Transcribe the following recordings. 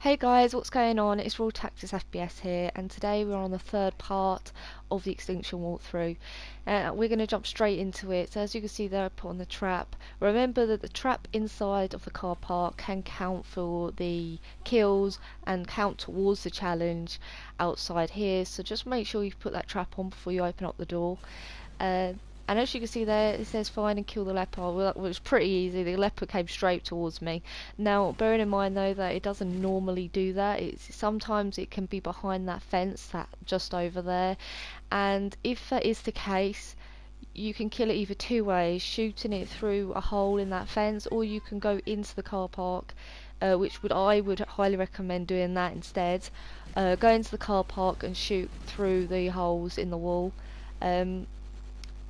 Hey guys, what's going on? It's RoyalTacticsFPS here, and today we're on the third part of the Extinction walkthrough. We're going to jump straight into it. So as you can see there, I put on the trap. Remember that the trap inside of the car park can count for the kills and count towards the challenge outside here. So just make sure you put that trap on before you open up the door. Uh, and as you can see there, it says find and kill the leopard. Well, that was pretty easy. The leopard came straight towards me. Now, bearing in mind though that it doesn't normally do that. Sometimes it can be behind that fence, that just over there. And if that is the case, you can kill it either two ways: shooting it through a hole in that fence, or you can go into the car park, which I would highly recommend doing that instead. Go into the car park and shoot through the holes in the wall. Um,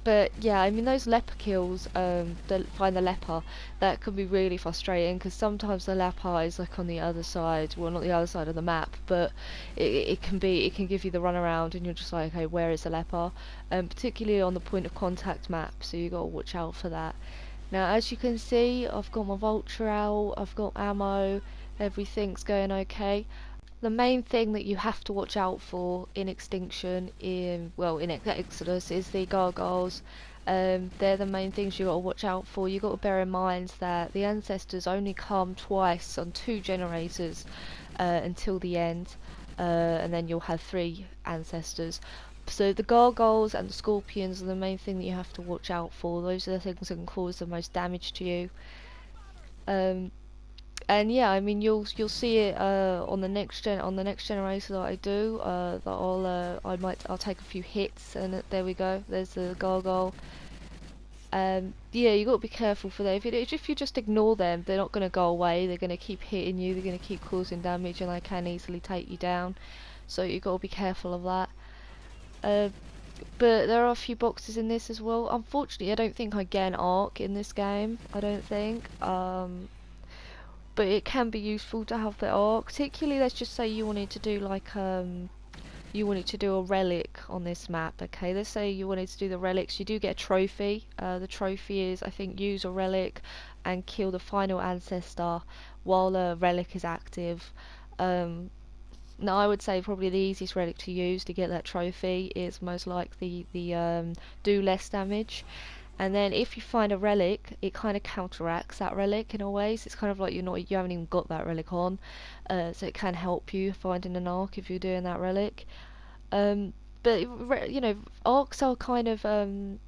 but yeah, I mean those leper kills, find the leper, that can be really frustrating because sometimes the leper is like on the other side, well not the other side of the map, but it can give you the runaround and you're just like, okay, where is the leper? Particularly on the point of contact map, so you got to watch out for that. Now as you can see, I've got my vulture out, I've got ammo, everything's going okay. The main thing that you have to watch out for in Extinction, in Exodus, is the gargoyles. They're the main things you got to watch out for. You got to bear in mind that the ancestors only come twice on two generators until the end, and then you'll have three ancestors. So the gargoyles and the scorpions are the main thing that you have to watch out for. Those are the things that can cause the most damage to you. Um, and yeah, I mean you'll see it on the next generator that I do. That I'll take a few hits, and there we go. There's the gargoyle. Yeah, you got to be careful for that. If you just ignore them, they're not going to go away. They're going to keep hitting you. They're going to keep causing damage, and they can easily take you down. So you got to be careful of that. Uh, but there are a few boxes in this as well. Unfortunately, I don't think I get an arc in this game. I don't think. But it can be useful to have the arc. Particularly, let's just say you wanted to do you wanted to do a relic on this map. Okay, let's say you wanted to do the relics. You do get a trophy. The trophy is, I think, use a relic and kill the final ancestor while the relic is active. Um, Now, I would say probably the easiest relic to use to get that trophy is most likely the do less damage. And then if you find a relic, it kind of counteracts that relic in a way. So it's kind of like you haven't even got that relic on, so it can help you finding an arc if you're doing that relic. Um, but arcs are kind of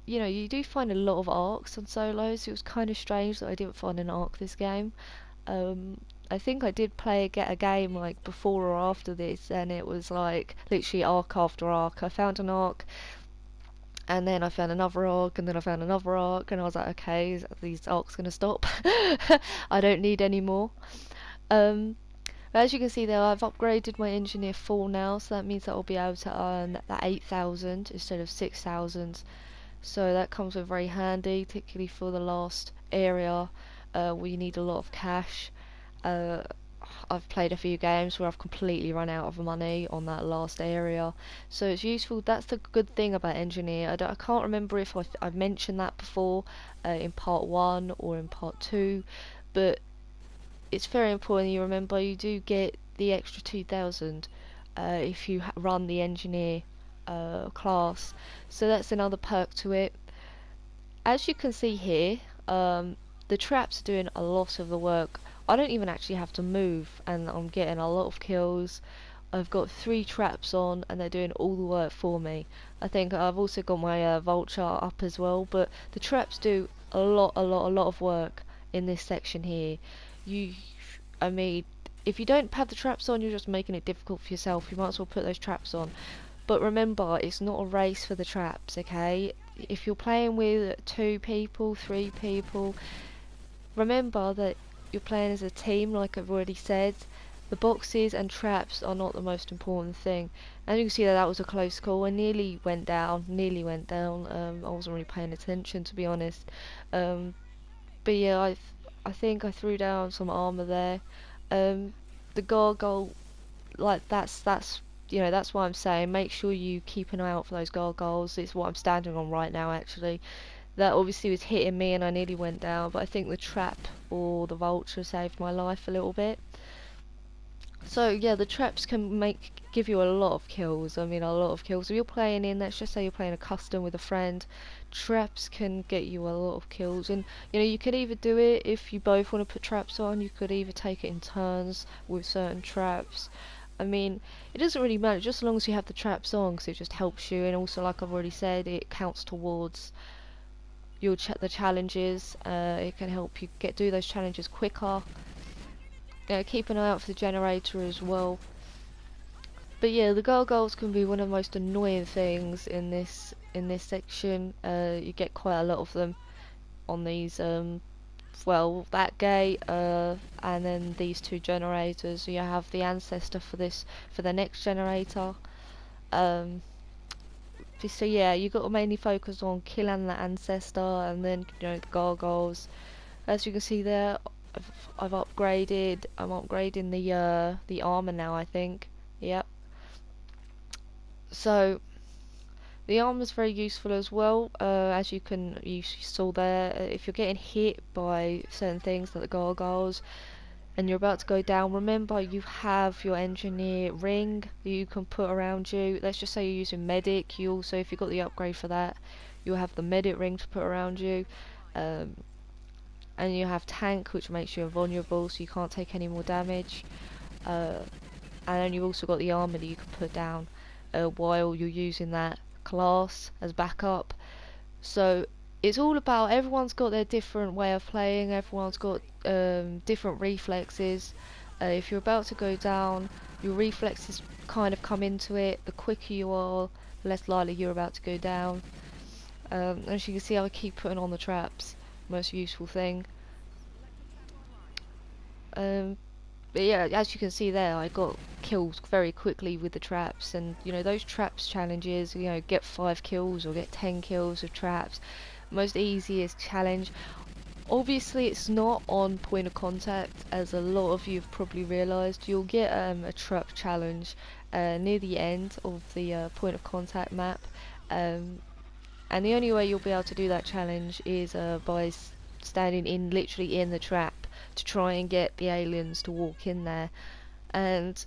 you do find a lot of arcs on solos. It was kind of strange that I didn't find an arc this game. Um, I think I did get a game like before or after this, and it was like literally arc after arc. I found an arc, and then I found another arc, and then I found another arc, and I was like, okay, these arcs gonna stop? I don't need any more. Um, but as you can see there, I've upgraded my engineer full now, so that means that I'll be able to earn that 8,000 instead of 6,000. So that comes in very handy, particularly for the last area where you need a lot of cash. Uh, I've played a few games where I've completely run out of money on that last area, so it's useful. That's the good thing about engineer. I can't remember if I've mentioned that before in part 1 or in part 2, but it's very important you remember you do get the extra 2,000 if you run the engineer class, so that's another perk to it. As you can see here, the traps are doing a lot of the work. I don't even actually have to move, and I'm getting a lot of kills. I've got 3 traps on, and they're doing all the work for me. I think I've also got my vulture up as well, but the traps do a lot of work in this section here. I mean, if you don't have the traps on, you're just making it difficult for yourself. You might as well put those traps on. But remember, it's not a race for the traps, okay? If you're playing with 2 people, 3 people, remember that you're playing as a team, like I've already said. The boxes and traps are not the most important thing. As you can see that was a close call. I nearly went down. I wasn't really paying attention, to be honest. But yeah, I think I threw down some armor there. The gargoyle, like that's why I'm saying make sure you keep an eye out for those gargoyles. It's what I'm standing on right now, actually. That obviously was hitting me and I nearly went down, but I think the trap or the vulture saved my life a little bit. So yeah, the traps can give you a lot of kills. I mean, a lot of kills. If you're playing in, let's just say you're playing a custom with a friend, traps can get you a lot of kills. And you know, you could either do it if you both want to put traps on. You could either take it in turns with certain traps. I mean, it doesn't really matter just as long as you have the traps on, because it just helps you. And also, like I've already said, it counts towards your the challenges. It can help you do those challenges quicker. Keep an eye out for the generator as well. But yeah, the gargoyles can be one of the most annoying things in this section. You get quite a lot of them on these. Well, that gate, and then these two generators. So you have the ancestor for the next generator. Um, so yeah, you got to mainly focus on killing the ancestor, and then you know the gargoyles. As you can see there, I've upgraded. I'm upgrading the armor now, I think. Yep. So the armor is very useful as well, as you saw there. If you're getting hit by certain things like the gargoyles and you're about to go down, remember you have your engineer ring that you can put around you. Let's just say you're using medic. You also, if you've got the upgrade for that, you'll have the medic ring to put around you. Um, and you have tank, which makes you invulnerable, so you can't take any more damage. Uh, and then you've also got the armor that you can put down while you're using that class as backup. So it's all about, everyone's got their different way of playing, everyone's got different reflexes. If you're about to go down, your reflexes kind of come into it. The quicker you are, the less likely you're about to go down. As you can see, I keep putting on the traps, most useful thing. But yeah, as you can see there, I got kills very quickly with the traps, and you know those traps challenges, you know, get 5 kills or get 10 kills with traps, most easiest challenge. Obviously it's not on point of contact, as a lot of you have probably realised. You'll get a trap challenge near the end of the point of contact map, and the only way you'll be able to do that challenge is by standing literally in the trap to try and get the aliens to walk in there. And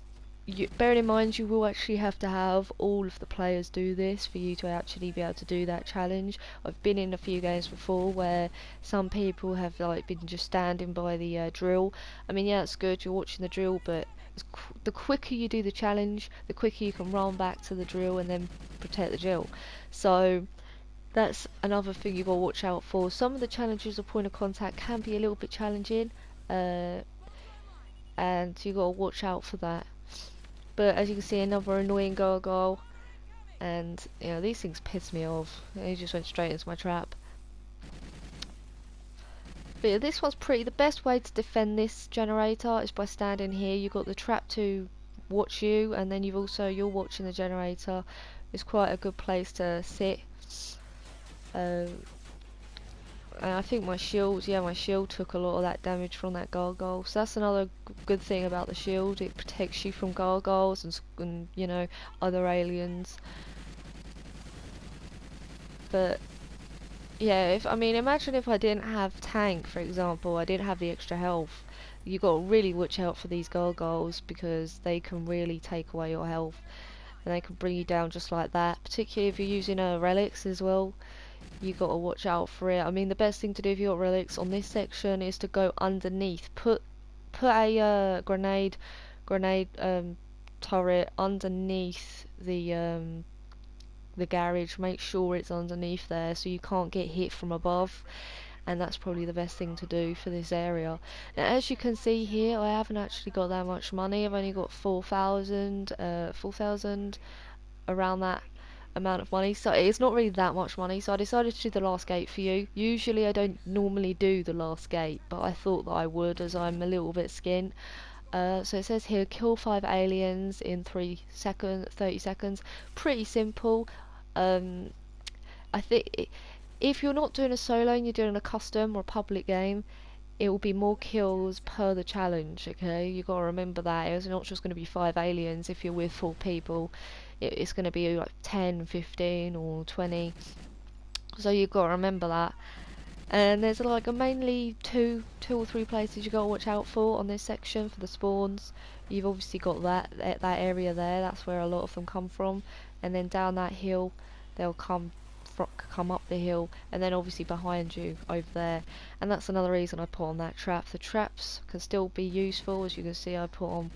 bearing in mind, you will actually have to have all of the players do this for you to actually be able to do that challenge. I've been in a few games before where some people have like been just standing by the drill. I mean, yeah, it's good, you're watching the drill, but the quicker you do the challenge, the quicker you can run back to the drill and then protect the drill. So that's another thing you've got to watch out for. Some of the challenges of point of contact can be a little bit challenging, and you've got to watch out for that. But as you can see, another annoying gargoyle, and you know these things piss me off. He just went straight into my trap. But yeah, this one's pretty. The best way to defend this generator is by standing here. You've got the trap to watch you, and then you're watching the generator. It's quite a good place to sit. And I think my shield took a lot of that damage from that gargoyle. So that's another good thing about the shield. It protects you from gargoyles and you know, other aliens. But yeah, imagine if I didn't have tank, for example. I didn't have the extra health. You got to really watch out for these gargoyles, because they can really take away your health, and they can bring you down just like that. Particularly if you're using relics as well. You got to watch out for it. I mean, the best thing to do if you got relics on this section is to go underneath. Put a grenade turret underneath the garage. Make sure it's underneath there so you can't get hit from above. And that's probably the best thing to do for this area. Now, as you can see here, I haven't actually got that much money. I've only got 4,000 around that amount of money, so it's not really that much money. So I decided to do the last gate for you. Usually I don't normally do the last gate, but I thought that I would, as I'm a little bit skint. So it says here, kill 5 aliens in 30 seconds. Pretty simple. I think if you're not doing a solo and you're doing a custom or a public game, it will be more kills per the challenge. Okay, you got to remember that it's not just going to be 5 aliens. If you're with 4 people, it's going to be like 10, 15 or 20. So you've got to remember that. And there's like a mainly two or three places you gotta watch out for on this section for the spawns. You've obviously got that area there. That's where a lot of them come from. And then down that hill, they'll come up the hill, and then obviously behind you over there. And that's another reason I put on that trap. The traps can still be useful, as you can see. I've put on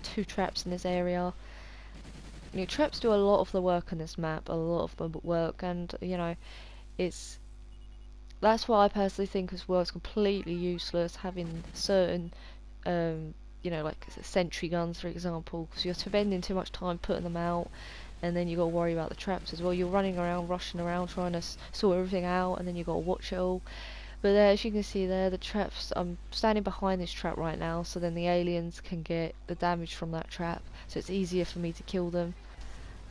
2 traps in this area. You know, traps do a lot of the work on this map, a lot of the work, and you know, it's that's why I personally think as well it's completely useless having certain, you know, like sentry guns for example, because you're spending too much time putting them out, and then you got to worry about the traps as well. You're running around, rushing around, trying to sort everything out, and then you got to watch it all. But there, as you can see there, the traps. I'm standing behind this trap right now, so then the aliens can get the damage from that trap, so it's easier for me to kill them.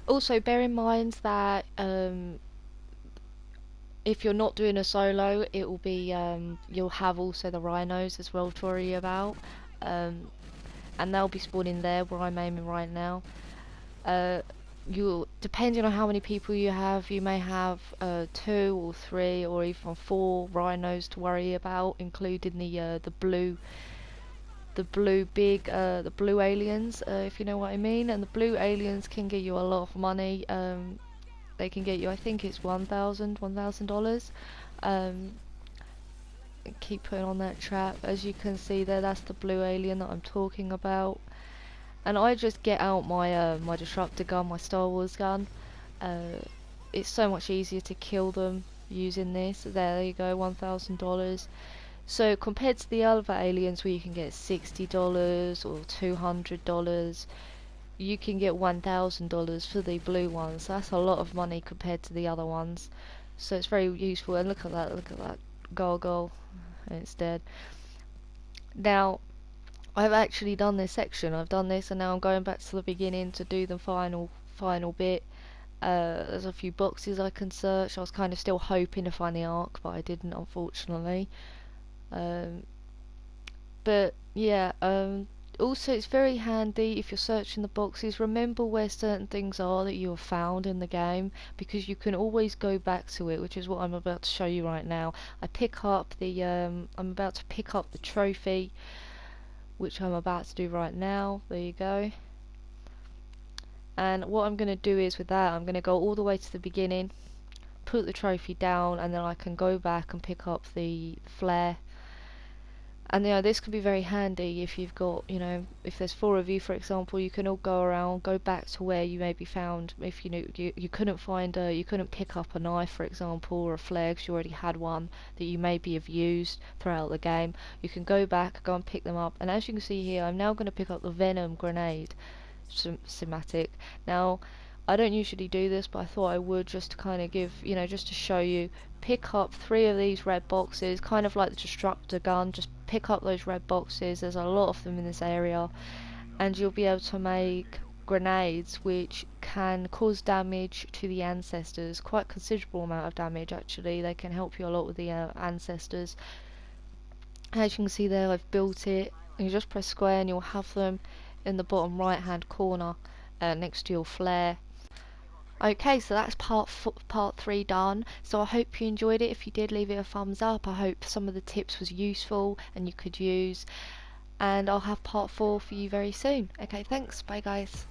Also, bear in mind that if you're not doing a solo, it will be you'll have also the rhinos as well to worry about, um, and they'll be spawning there where I'm aiming right now. Uh, you depending on how many people you have, you may have 2 or 3 or even 4 rhinos to worry about, including the blue aliens, if you know what I mean. And the blue aliens can get you a lot of money. They can get you, I think it's $1,000. Um, keep putting on that trap. As you can see there, that's the blue alien that I'm talking about. And I just get out my my disruptor gun, my Star Wars gun. Uh, it's so much easier to kill them using this. There you go, $1,000. So compared to the other aliens where you can get $60 or $200, you can get $1,000 for the blue ones. That's a lot of money compared to the other ones. So it's very useful. And look at that gargoyle, and it's dead. Now, I've actually done this section. I've done this, and now I'm going back to the beginning to do the final bit. There's a few boxes I can search. I was kind of still hoping to find the arc, but I didn't, unfortunately. Um, but yeah, also it's very handy if you're searching the boxes. Remember where certain things are that you have found in the game, because you can always go back to it, which is what I'm about to show you right now. I'm about to pick up the trophy, which I'm about to do right now. There you go. And what I'm going to do is with that, I'm going to go all the way to the beginning, put the trophy down, and then I can go back and pick up the flare. And you know, this can be very handy if you've got, you know, if there's 4 of you, for example, you can all go around, go back to where you maybe found, if you know you couldn't find you couldn't pick up a knife, for example, or a flare because you already had one that you maybe have used throughout the game. You can go back, go and pick them up. And as you can see here, I'm now going to pick up the venom grenade schematic. Now, I don't usually do this, but I thought I would, just to kind of give, you know, just to show you. Pick up 3 of these red boxes, kind of like the disruptor gun. Just pick up those red boxes. There's a lot of them in this area, and you'll be able to make grenades which can cause damage to the ancestors. Quite considerable amount of damage actually. They can help you a lot with the ancestors. As you can see there, I've built it. You just press square and you'll have them in the bottom right hand corner next to your flare. Okay, so that's part 3 done. So I hope you enjoyed it. If you did, leave it a thumbs up. I hope some of the tips was useful and you could use. And I'll have part 4 for you very soon. Okay, thanks. Bye guys.